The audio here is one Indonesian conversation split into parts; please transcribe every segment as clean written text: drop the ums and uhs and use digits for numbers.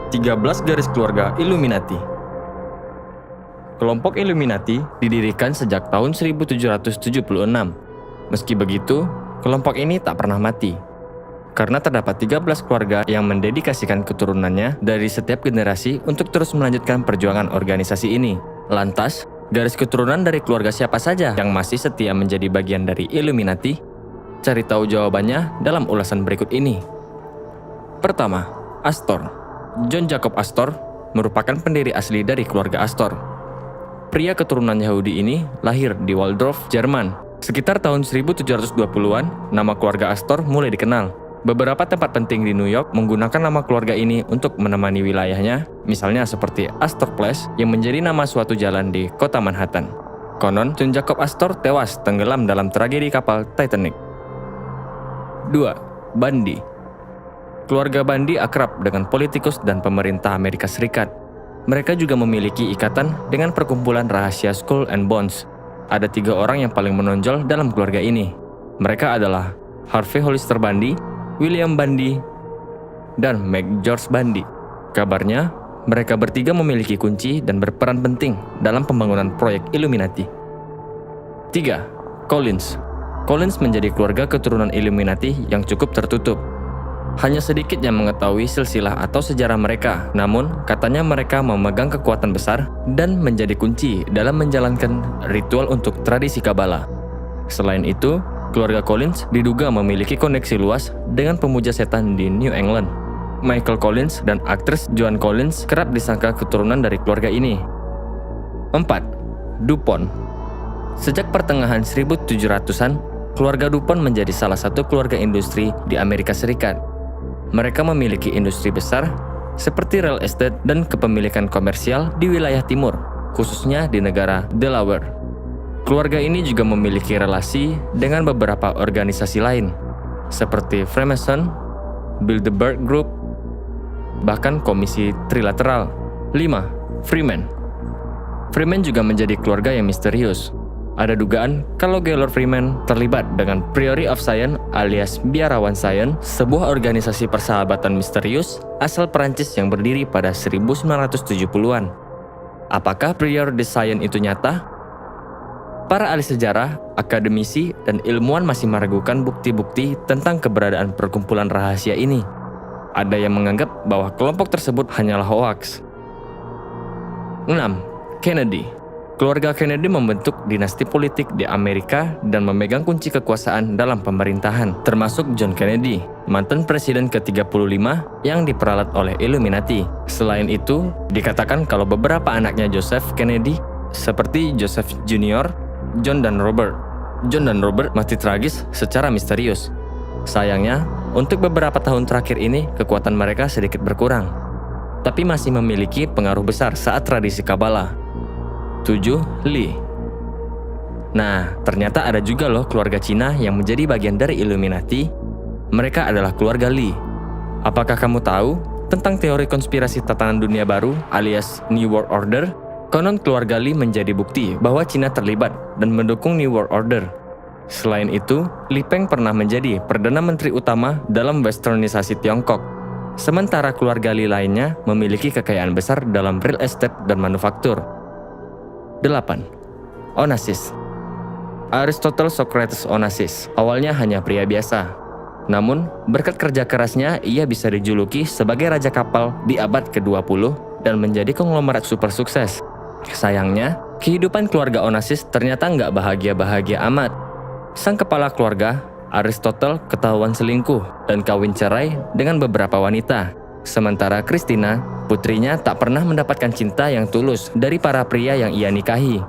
13 garis keluarga Illuminati. Kelompok Illuminati didirikan sejak tahun 1776. Meski begitu, kelompok ini tak pernah mati. Karena terdapat 13 keluarga yang mendedikasikan keturunannya dari setiap generasi untuk terus melanjutkan perjuangan organisasi ini. Lantas, garis keturunan dari keluarga siapa saja yang masih setia menjadi bagian dari Illuminati? Cari tahu jawabannya dalam ulasan berikut ini. Pertama, Astor. John Jacob Astor merupakan pendiri asli dari keluarga Astor. Pria keturunan Yahudi ini lahir di Waldorf, Jerman. Sekitar tahun 1720-an, nama keluarga Astor mulai dikenal. Beberapa tempat penting di New York menggunakan nama keluarga ini untuk menemani wilayahnya, misalnya seperti Astor Place yang menjadi nama suatu jalan di kota Manhattan. Konon, John Jacob Astor tewas tenggelam dalam tragedi kapal Titanic. 2. Bundy. Keluarga Bundy akrab dengan politikus dan pemerintah Amerika Serikat. Mereka juga memiliki ikatan dengan perkumpulan rahasia Skull and Bones. Ada 3 orang yang paling menonjol dalam keluarga ini. Mereka adalah Harvey Hollister Bundy, William Bundy, dan Meg George Bundy. Kabarnya, mereka bertiga memiliki kunci dan berperan penting dalam pembangunan proyek Illuminati. 3. Collins. Collins menjadi keluarga keturunan Illuminati yang cukup tertutup. Hanya sedikit yang mengetahui silsilah atau sejarah mereka, namun katanya mereka memegang kekuatan besar dan menjadi kunci dalam menjalankan ritual untuk tradisi Kabbalah. Selain itu, keluarga Collins diduga memiliki koneksi luas dengan pemuja setan di New England. Michael Collins dan aktris Joan Collins kerap disangka keturunan dari keluarga ini. 4. DuPont. Sejak pertengahan 1700-an, keluarga DuPont menjadi salah satu keluarga industri di Amerika Serikat. Mereka memiliki industri besar seperti real estate dan kepemilikan komersial di wilayah timur, khususnya di negara Delaware. Keluarga ini juga memiliki relasi dengan beberapa organisasi lain, seperti Freemason, Bilderberg Group, bahkan Komisi Trilateral. 5. Freeman. Freeman juga menjadi keluarga yang misterius. Ada dugaan kalau Gaylord Freeman terlibat dengan Priory of Zion alias Biarawan Zion, sebuah organisasi persahabatan misterius asal Perancis yang berdiri pada 1970-an. Apakah Priory of Zion itu nyata? Para ahli sejarah, akademisi, dan ilmuwan masih meragukan bukti-bukti tentang keberadaan perkumpulan rahasia ini. Ada yang menganggap bahwa kelompok tersebut hanyalah hoaks. 6. Kennedy. Keluarga Kennedy membentuk dinasti politik di Amerika dan memegang kunci kekuasaan dalam pemerintahan, termasuk John Kennedy, mantan presiden ke-35 yang diperalat oleh Illuminati. Selain itu, dikatakan kalau beberapa anaknya Joseph Kennedy, seperti Joseph Jr., John dan Robert mati tragis secara misterius. Sayangnya, untuk beberapa tahun terakhir ini, kekuatan mereka sedikit berkurang, tapi masih memiliki pengaruh besar saat tradisi Kabbalah. 7. Lee. Nah, ternyata ada juga loh keluarga Cina yang menjadi bagian dari Illuminati. Mereka adalah keluarga Lee. Apakah kamu tahu tentang teori konspirasi tatanan dunia baru alias New World Order? Konon keluarga Lee menjadi bukti bahwa Cina terlibat dan mendukung New World Order. Selain itu, Li Peng pernah menjadi Perdana Menteri utama dalam westernisasi Tiongkok. Sementara keluarga Lee lainnya memiliki kekayaan besar dalam real estate dan manufaktur. 8. Onassis. Aristotle Socrates Onassis awalnya hanya pria biasa. Namun, berkat kerja kerasnya, ia bisa dijuluki sebagai raja kapal di abad ke-20 dan menjadi konglomerat super sukses. Sayangnya, kehidupan keluarga Onassis ternyata nggak bahagia-bahagia amat. Sang kepala keluarga, Aristotle, ketahuan selingkuh dan kawin cerai dengan beberapa wanita. Sementara Christina, putrinya, tak pernah mendapatkan cinta yang tulus dari para pria yang ia nikahi.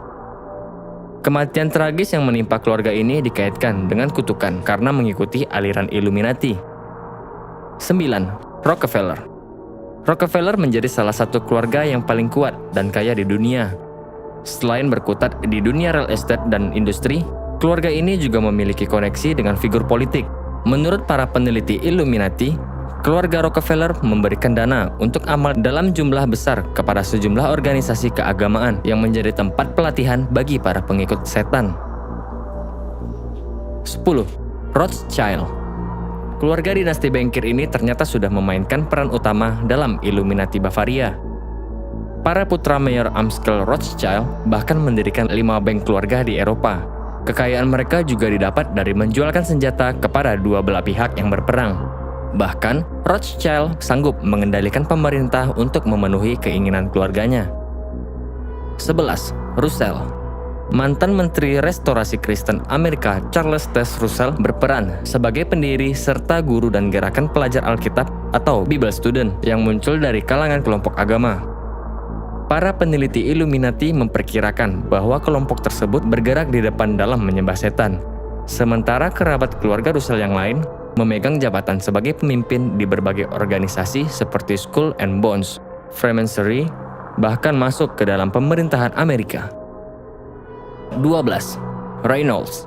Kematian tragis yang menimpa keluarga ini dikaitkan dengan kutukan karena mengikuti aliran Illuminati. 9. Rockefeller. Rockefeller menjadi salah satu keluarga yang paling kuat dan kaya di dunia. Selain berkutat di dunia real estate dan industri, keluarga ini juga memiliki koneksi dengan figur politik. Menurut para peneliti Illuminati, keluarga Rockefeller memberikan dana untuk amal dalam jumlah besar kepada sejumlah organisasi keagamaan yang menjadi tempat pelatihan bagi para pengikut setan. 10. Rothschild. Keluarga dinasti bankir ini ternyata sudah memainkan peran utama dalam Illuminati Bavaria. Para putra Mayor Amstel Rothschild bahkan mendirikan 5 bank keluarga di Eropa. Kekayaan mereka juga didapat dari menjualkan senjata kepada dua belah pihak yang berperang. Bahkan, Rothschild sanggup mengendalikan pemerintah untuk memenuhi keinginan keluarganya. 11. Russell. Mantan Menteri Restorasi Kristen Amerika Charles Taze Russell berperan sebagai pendiri serta guru dan gerakan pelajar Alkitab atau Bible Student yang muncul dari kalangan kelompok agama. Para peneliti Illuminati memperkirakan bahwa kelompok tersebut bergerak di depan dalam menyembah setan, sementara kerabat keluarga Russell yang lain memegang jabatan sebagai pemimpin di berbagai organisasi seperti Skull and Bones, Freemasonry, bahkan masuk ke dalam pemerintahan Amerika. 12. Reynolds.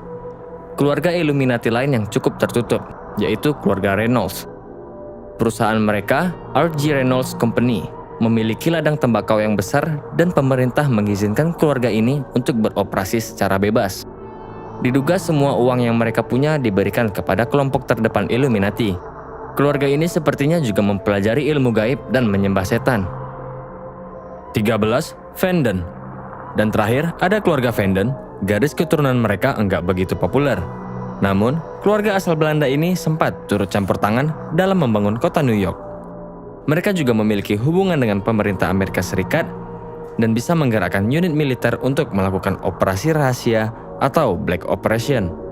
Keluarga Illuminati lain yang cukup tertutup, yaitu keluarga Reynolds. Perusahaan mereka, R.G. Reynolds Company, memiliki ladang tembakau yang besar dan pemerintah mengizinkan keluarga ini untuk beroperasi secara bebas. Diduga semua uang yang mereka punya diberikan kepada kelompok terdepan Illuminati. Keluarga ini sepertinya juga mempelajari ilmu gaib dan menyembah setan. 13. Vanden. Dan terakhir, ada keluarga Vanden. Garis keturunan mereka enggak begitu populer. Namun, keluarga asal Belanda ini sempat turut campur tangan dalam membangun kota New York. Mereka juga memiliki hubungan dengan pemerintah Amerika Serikat dan bisa menggerakkan unit militer untuk melakukan operasi rahasia atau Black Operation.